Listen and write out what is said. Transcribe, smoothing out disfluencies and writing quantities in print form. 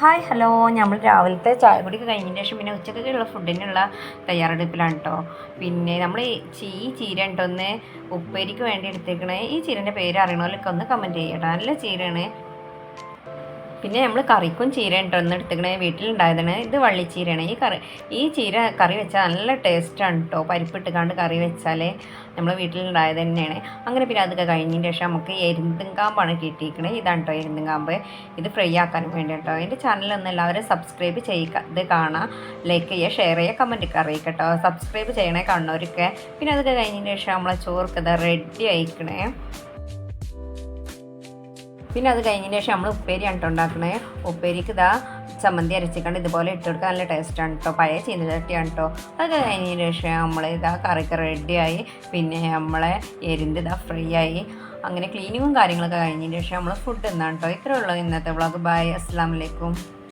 Hi hello, നമ്മൾ രാവിലത്തെ ചായ കുടിക്ക് കഴിഞ്ഞതിന് ശേഷം പിന്നെ ഉച്ചക്കൊക്കെയുള്ള ഫുഡിനുള്ള തയ്യാറെടുപ്പിലാണ് കേട്ടോ. പിന്നെ നമ്മൾ ഈ ചീര ഉണ്ടോന്ന് ഉപ്പേരിക്ക് വേണ്ടി എടുത്തേക്കണേ. ഈ ചീരൻ്റെ പേര് അറിയണമല്ലോ ഒന്ന് കമൻറ്റ് ചെയ്യട്ടോ. നല്ല ചീരയാണ്. പിന്നെ നമ്മൾ കറിക്കും ചീര ഉണ്ടോന്ന് എടുത്തേക്കണേ, വീട്ടിലുണ്ടായതാണ്. ഇത് വള്ളിച്ചീരയാണ്. ഈ ചീര കറി വെച്ചാൽ നല്ല ടേസ്റ്റാണ് കേട്ടോ. പരിപ്പിട്ടുകാണ്ട് കറി വെച്ചാൽ നമ്മൾ വീട്ടിലുണ്ടായത് തന്നെയാണ്. അങ്ങനെ പിന്നെ അതൊക്കെ കഴിഞ്ഞതിന് ശേഷം നമുക്ക് എരുന്തുംകാമ്പാണ് കിട്ടിയിരിക്കണേ. ഇതാണ് കേട്ടോ എരുന്തുംകാമ്പ്. ഇത് ഫ്രൈ ആക്കാൻ വേണ്ടി കേട്ടോ. എൻ്റെ ചാനലൊന്നും എല്ലാവരും സബ്സ്ക്രൈബ് ചെയ്യുക, ഇത് കാണാം, ലൈക്ക് ചെയ്യുക, ഷെയർ ചെയ്യുക, കമൻറ്റൊക്കെ അറിയിക്കട്ടോ. സബ്സ്ക്രൈബ് ചെയ്യണേ കാണുന്നവരൊക്കെ. പിന്നെ അതൊക്കെ കഴിഞ്ഞതിന് ശേഷം നമ്മളെ ചോർക്ക് ഇത് റെഡി ആയിക്കണേ. പിന്നെ അത് കഴിഞ്ഞതിന് ശേഷം നമ്മൾ ഉപ്പേരിയാണ് കേട്ടോ ഉണ്ടാക്കണേ. ഉപ്പേരിക്ക് ഇതാ ചമ്മന്തി അരച്ചിക്കൊണ്ട് ഇതുപോലെ ഇട്ട് കൊടുക്കാൻ നല്ല ടേസ്റ്റാണ് കേട്ടോ. പഴയ ചീനച്ചട്ടിയാണ് കേട്ടോ. അത് കഴിഞ്ഞതിന് ശേഷം നമ്മൾ ഇതാ കറിക്ക് റെഡിയായി. പിന്നെ നമ്മളെ എരിന്ത് ഇതാ ഫ്രൈ ആയി. അങ്ങനെ ക്ലീനിങ്ങും കാര്യങ്ങളൊക്കെ കഴിഞ്ഞതിന് ശേഷം നമ്മൾ ഫുഡ് എന്നാണ് കേട്ടോ. ഇത്രയേ ഉള്ളൂ ഇന്നത്തെ വ്ളോഗ്. ബൈ, അസ്സലാമു അലൈക്കും.